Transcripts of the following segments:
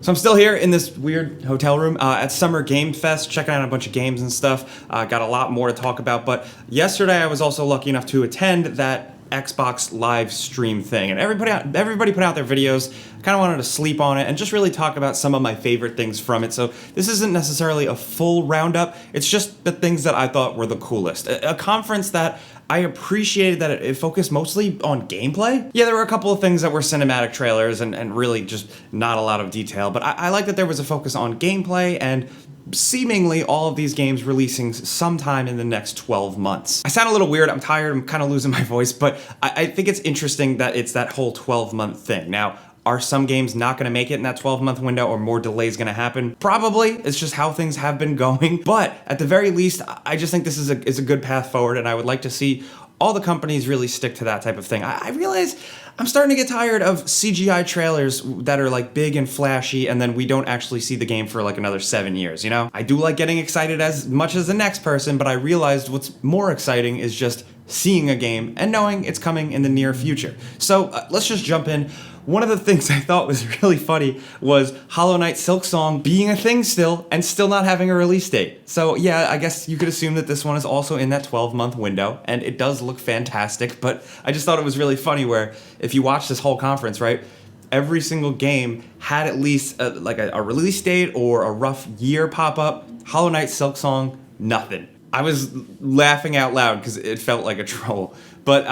So I'm still here in this weird hotel room at Summer Game Fest, checking out a bunch of games and stuff. Got a lot more to talk about, but yesterday I was also lucky enough to attend that Xbox live stream thing, and everybody put out their videos. I kind of wanted to sleep on it and just really talk about some of my favorite things from it. So this isn't necessarily a full roundup, it's just the things that I thought were the coolest. A conference that I appreciated that it focused mostly on gameplay. Yeah, there were a couple of things that were cinematic trailers and really just not a lot of detail, but I like that there was a focus on gameplay and seemingly all of these games releasing sometime in the next 12 months. I sound a little weird, I'm tired, I'm kind of losing my voice, but I think it's interesting that it's that whole 12-month thing. Now, are some games not going to make it in that 12-month window, or more delays going to happen? Probably. It's just how things have been going. But at the very least, I just think this is a good path forward, and I would like to see all the companies really stick to that type of thing. I realize I'm starting to get tired of CGI trailers that are like big and flashy, and then we don't actually see the game for like another 7 years, you know? I do like getting excited as much as the next person, but I realized what's more exciting is just seeing a game and knowing it's coming in the near future. So let's just jump in. One of the things I thought was really funny was Hollow Knight Silksong being a thing still and still not having a release date. So yeah, I guess you could assume that this one is also in that 12-month window, and it does look fantastic, but I just thought it was really funny where if you watch this whole conference, right, every single game had at least a release date or a rough year pop up. Hollow Knight Silksong, nothing. I was laughing out loud because it felt like a troll. But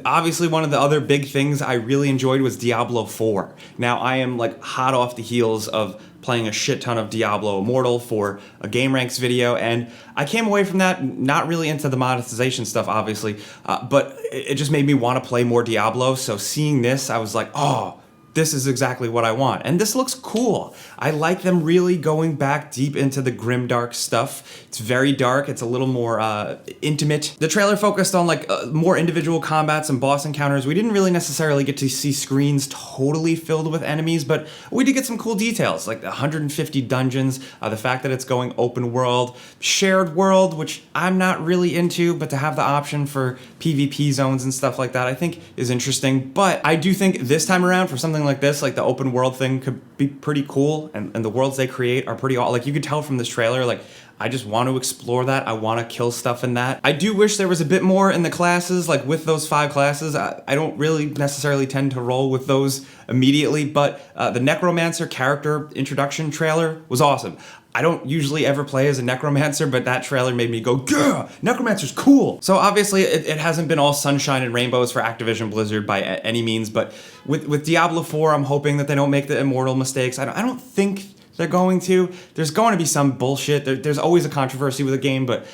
obviously one of the other big things I really enjoyed was Diablo IV. Now I am like hot off the heels of playing a shit ton of Diablo Immortal for a Game Ranks video, and I came away from that not really into the monetization stuff, obviously, but it just made me want to play more Diablo. So seeing this, I was like, oh, this is exactly what I want. And this looks cool. I like them really going back deep into the grimdark stuff. It's very dark. It's a little more intimate. The trailer focused on like more individual combats and boss encounters. We didn't really necessarily get to see screens totally filled with enemies, but we did get some cool details, like the 150 dungeons, the fact that it's going open world, shared world, which I'm not really into, but to have the option for PvP zones and stuff like that, I think is interesting. But I do think this time around for something like this, like the open world thing could be pretty cool, and the worlds they create are pretty awesome. Like you could tell from this trailer, like I just want to explore that. I want to kill stuff in that. I do wish there was a bit more in the classes, like with those 5 classes. I don't really necessarily tend to roll with those immediately, but the Necromancer character introduction trailer was awesome. I don't usually ever play as a Necromancer, but that trailer made me go, "Gah, Necromancer's cool!" So obviously it hasn't been all sunshine and rainbows for Activision Blizzard by any means, but with Diablo IV, I'm hoping that they don't make the Immortal mistakes. I don't think they're going to. There's going to be some bullshit. There's always a controversy with a game, but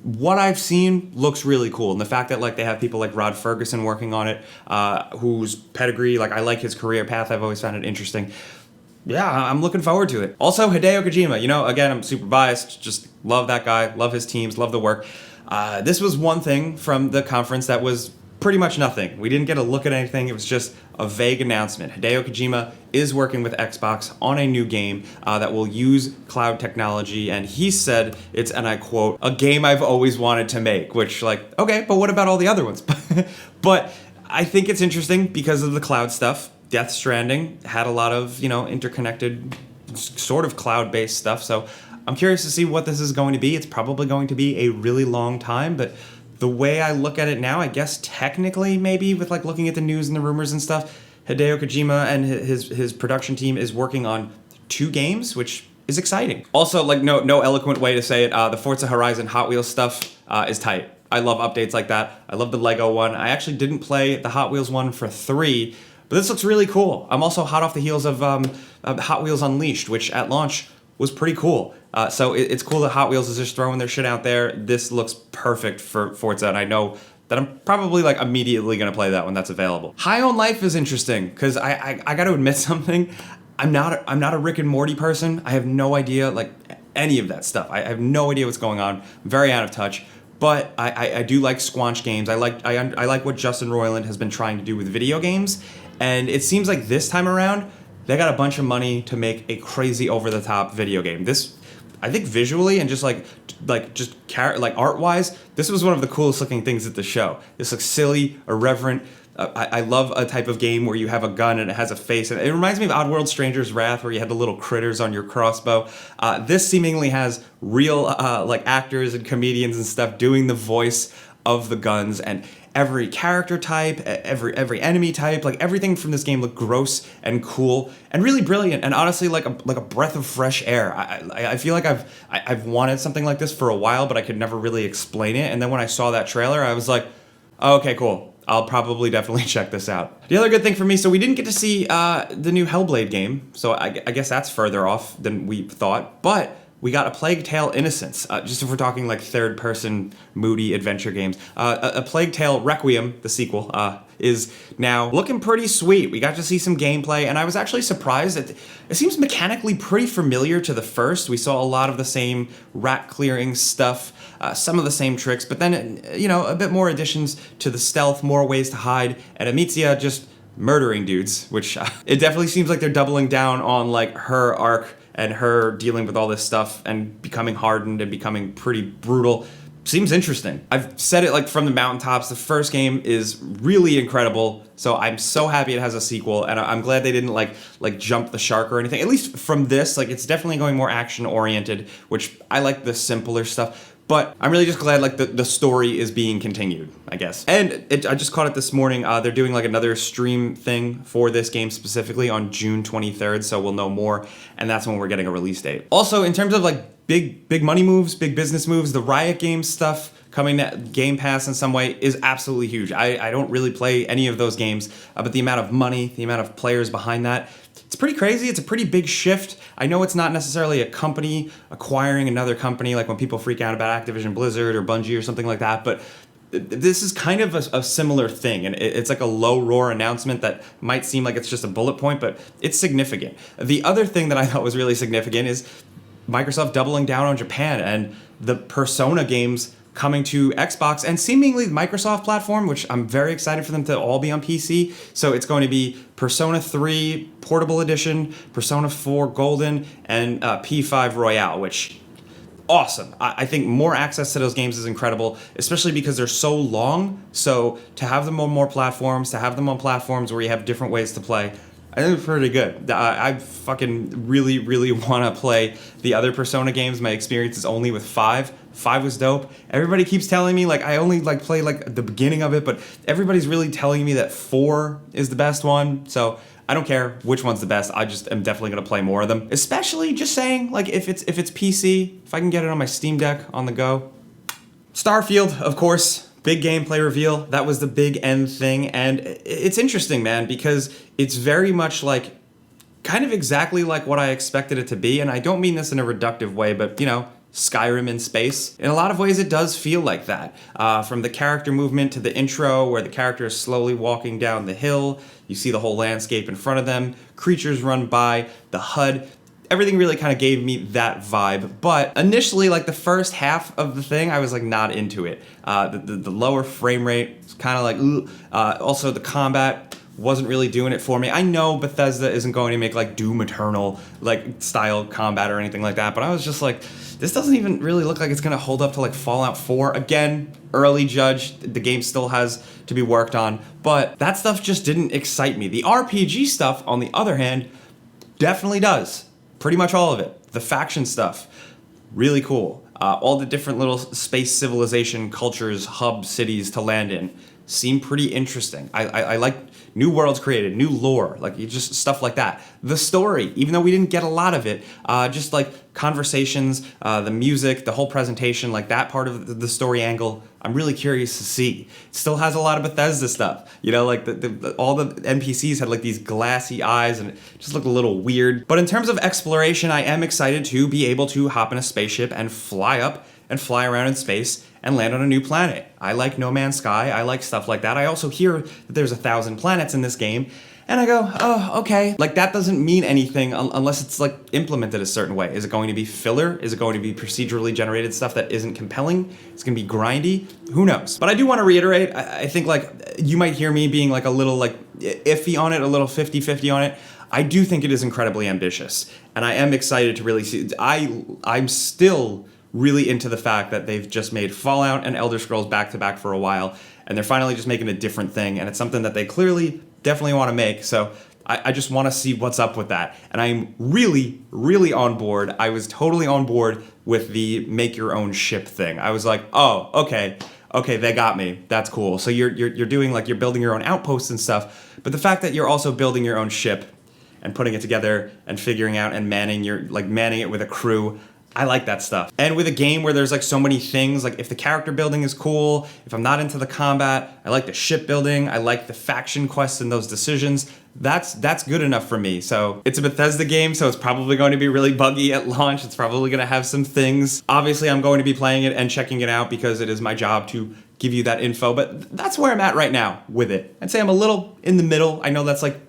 what I've seen looks really cool. And the fact that like they have people like Rod Ferguson working on it, whose pedigree, like I like his career path. I've always found it interesting. Yeah, I'm looking forward to it. Also, Hideo Kojima, you know, again, I'm super biased, just love that guy, love his teams, love the work. This was one thing from the conference that was pretty much nothing. We didn't get a look at anything, it was just a vague announcement. Hideo Kojima is working with Xbox on a new game that will use cloud technology, and he said it's, and I quote, "a game I've always wanted to make," which like, okay, but what about all the other ones? But I think it's interesting because of the cloud stuff. Death Stranding had a lot of, you know, interconnected sort of cloud-based stuff, so I'm curious to see what this is going to be. It's probably going to be a really long time, but the way I look at it now, I guess technically maybe with like looking at the news and the rumors and stuff, Hideo Kojima and his production team is working on 2 games, which is exciting. Also, like no eloquent way to say it, the Forza Horizon Hot Wheels stuff is tight. I love updates like that. I love the Lego one. I actually didn't play the Hot Wheels one for 3, but this looks really cool. I'm also hot off the heels of Hot Wheels Unleashed, which at launch was pretty cool. So it's cool that Hot Wheels is just throwing their shit out there. This looks perfect for Forza, and I know that I'm probably like immediately gonna play that when that's available. High on Life is interesting because I got to admit something. I'm not a Rick and Morty person. I have no idea like any of that stuff. I have no idea what's going on. I'm very out of touch. But I do like squanch games. I like what Justin Roiland has been trying to do with video games, and it seems like this time around they got a bunch of money to make a crazy over-the-top video game. This, I think, visually and just like art-wise, this was one of the coolest looking things at the show. This looks silly, irreverent, I love a type of game where you have a gun and it has a face. And it reminds me of Oddworld Stranger's Wrath, where you had the little critters on your crossbow. This seemingly has real like actors and comedians and stuff doing the voice of the guns, and every character type, every enemy type, like everything from this game looked gross and cool and really brilliant, and honestly like a breath of fresh air. I feel like I've wanted something like this for a while, but I could never really explain it. And then when I saw that trailer, I was like, oh, okay, cool. I'll probably definitely check this out. The other good thing for me, so we didn't get to see the new Hellblade game, so I guess that's further off than we thought, but we got A Plague Tale: Innocence, just if we're talking like third-person moody adventure games. A Plague Tale Requiem, the sequel, is now looking pretty sweet. We got to see some gameplay, and I was actually surprised that it seems mechanically pretty familiar to the first. We saw a lot of the same rat-clearing stuff, some of the same tricks, but then, you know, a bit more additions to the stealth, more ways to hide, and Amicia just murdering dudes, which it definitely seems like they're doubling down on like her arc and her dealing with all this stuff and becoming hardened and becoming pretty brutal. Seems interesting. I've said it like from the mountaintops, the first game is really incredible, so I'm so happy it has a sequel, and I'm glad they didn't like jump the shark or anything. At least from this, like it's definitely going more action oriented, which I like the simpler stuff. But I'm really just glad like the story is being continued, I guess. And I just caught it this morning. They're doing like another stream thing for this game specifically on June 23rd, so we'll know more, and that's when we're getting a release date. Also, in terms of like big money moves, big business moves, the Riot Games stuff coming to Game Pass in some way is absolutely huge. I don't really play any of those games, but the amount of money, the amount of players behind that, it's pretty crazy. It's a pretty big shift. I know it's not necessarily a company acquiring another company, like when people freak out about Activision Blizzard or Bungie or something like that, but this is kind of a similar thing, and it's like a low-roar announcement that might seem like it's just a bullet point, but it's significant. The other thing that I thought was really significant is Microsoft doubling down on Japan and the Persona games coming to Xbox and seemingly the Microsoft platform, which I'm very excited for them to all be on PC. So it's going to be Persona 3 Portable Edition, Persona 4 Golden, and P5 Royale, which awesome. I think more access to those games is incredible, especially because they're so long. So to have them on more platforms, to have them on platforms where you have different ways to play, I think it's pretty good. I fucking really want to play the other Persona games. My experience is only with 5. 5 was dope. Everybody keeps telling me, like, I only like play like the beginning of it, but everybody's really telling me that 4 is the best one. So I don't care which one's the best. I just am definitely gonna play more of them. Especially just saying, like, if it's PC, if I can get it on my Steam Deck on the go. Starfield, of course. Big gameplay reveal. That was the big end thing, and it's interesting, man, because it's very much like kind of exactly like what I expected it to be, and I don't mean this in a reductive way, but you know, Skyrim in space. In a lot of ways, it does feel like that. From the character movement to the intro, where the character is slowly walking down the hill, you see the whole landscape in front of them, creatures run by, the HUD. Everything really kind of gave me that vibe, but initially, like the first half of the thing, I was like not into it. The lower frame rate was kind of like, ooh. Also, the combat wasn't really doing it for me. I know Bethesda isn't going to make like Doom Eternal like style combat or anything like that, but I was just like, this doesn't even really look like it's gonna hold up to like Fallout 4. Again, early judge, the game still has to be worked on, but that stuff just didn't excite me. The RPG stuff, on the other hand, definitely does. Pretty much all of it. The faction stuff, really cool. All the different little space civilization cultures, hub cities to land in, seem pretty interesting. I like new worlds created, new lore, like just stuff like that. The story, even though we didn't get a lot of it, just like conversations, the music, the whole presentation, like that part of the story angle, I'm really curious to see. It still has a lot of Bethesda stuff, you know, like all the NPCs had like these glassy eyes and it just looked a little weird. But in terms of exploration, I am excited to be able to hop in a spaceship and fly up and fly around in space and land on a new planet. I like No Man's Sky. I like stuff like that. I also hear that there's 1,000 planets in this game, and I go, oh, okay. Like, that doesn't mean anything unless it's, like, implemented a certain way. Is it going to be filler? Is it going to be procedurally generated stuff that isn't compelling? It's going to be grindy? Who knows? But I do want to reiterate, I think, like, you might hear me being, like, a little, like, iffy on it, a little 50-50 on it. I do think it is incredibly ambitious, and I am excited to really see. I'm still really into the fact that they've just made Fallout and Elder Scrolls back-to-back for a while, and they're finally just making a different thing, and it's something that they clearly definitely want to make. So I just want to see what's up with that. And I'm really, really on board. I was totally on board with the make your own ship thing. I was like, oh, okay, they got me. That's cool. So you're doing like, you're building your own outposts and stuff, but the fact that you're also building your own ship and putting it together and figuring out and manning it with a crew, I like that stuff. And with a game where there's like so many things, like if the character building is cool, if I'm not into the combat, I like the ship building, I like the faction quests and those decisions, that's good enough for me. So it's a Bethesda game, so it's probably going to be really buggy at launch. It's probably going to have some things. Obviously, I'm going to be playing it and checking it out because it is my job to give you that info, but that's where I'm at right now with it. I'd say I'm a little in the middle. I know that's like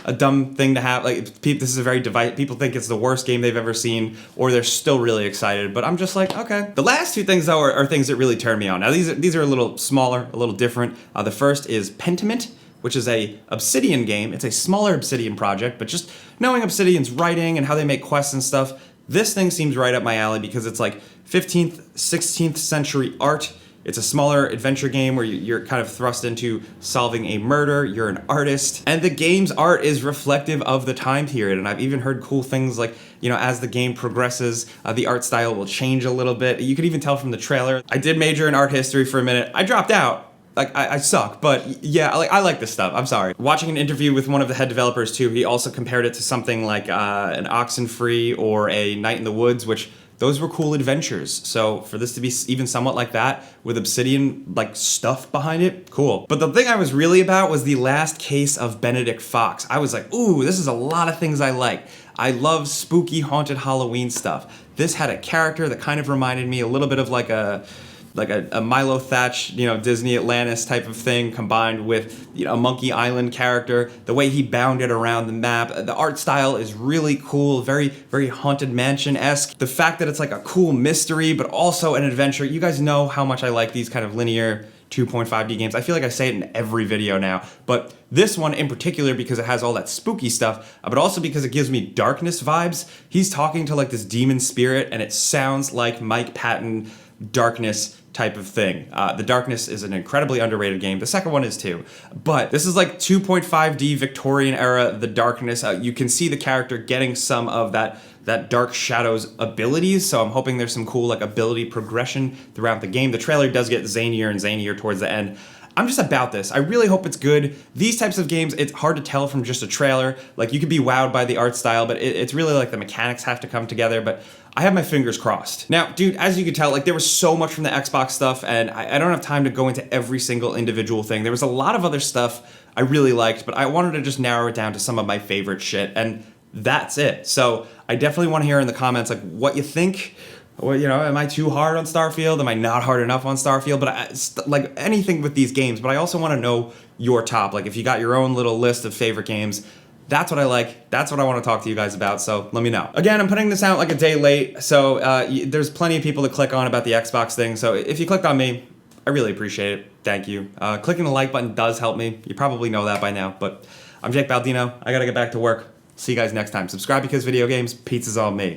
a dumb thing to have. Like, this is a very people think it's the worst game they've ever seen, or they're still really excited, but I'm just like, okay. The last two things though are things that really turn me on. Now these are a little smaller, a little different. The first is Pentiment, which is a Obsidian game. It's a smaller Obsidian project, but just knowing Obsidian's writing and how they make quests and stuff, this thing seems right up my alley because it's like 15th, 16th century art. It's a smaller adventure game where you're kind of thrust into solving a murder. You're an artist, and the game's art is reflective of the time period. And I've even heard cool things like, you know, as the game progresses, the art style will change a little bit. You could even tell from the trailer. I did major in art history for a minute. I dropped out. Like, I suck, but yeah, I like this stuff. I'm sorry. Watching an interview with one of the head developers too, he also compared it to something like an Oxenfree or a Night in the Woods, which those were cool adventures. So for this to be even somewhat like that with Obsidian like stuff behind it, cool. But the thing I was really about was the last case of Benedict Fox. I was like, ooh, this is a lot of things I like. I love spooky haunted Halloween stuff. This had a character that kind of reminded me a little bit of like a Milo Thatch, you know, Disney Atlantis type of thing combined with, you know, a Monkey Island character. The way he bounded around the map, the art style is really cool, very, very Haunted Mansion-esque. The fact that it's like a cool mystery, but also an adventure. You guys know how much I like these kind of linear 2.5D games. I feel like I say it in every video now, but this one in particular because it has all that spooky stuff, but also because it gives me Darkness vibes. He's talking to like this demon spirit and it sounds like Mike Patton Darkness type of thing. The Darkness is an incredibly underrated game. The second one is too. But this is like 2.5D Victorian era The Darkness. You can see the character getting some of that Dark Shadows abilities, so I'm hoping there's some cool like ability progression throughout the game. The trailer does get zanier and zanier towards the end. I'm just about this. I really hope it's good. These types of games, it's hard to tell from just a trailer. Like, you could be wowed by the art style, but it's really like the mechanics have to come together, but I have my fingers crossed. Now, dude, as you can tell, like, there was so much from the Xbox stuff, and I don't have time to go into every single individual thing. There was a lot of other stuff I really liked, but I wanted to just narrow it down to some of my favorite shit, and that's it. So I definitely want to hear in the comments, like, what you think. Well, you know, am I too hard on Starfield? Am I not hard enough on Starfield? But like anything with these games, but I also want to know your top. Like, if you got your own little list of favorite games, that's what I like. That's what I want to talk to you guys about, so let me know. Again, I'm putting this out like a day late, so there's plenty of people to click on about the Xbox thing, so if you clicked on me, I really appreciate it. Thank you. Clicking the like button does help me. You probably know that by now, but I'm Jake Baldino. I gotta get back to work. See you guys next time. Subscribe because video games, pizza's on me.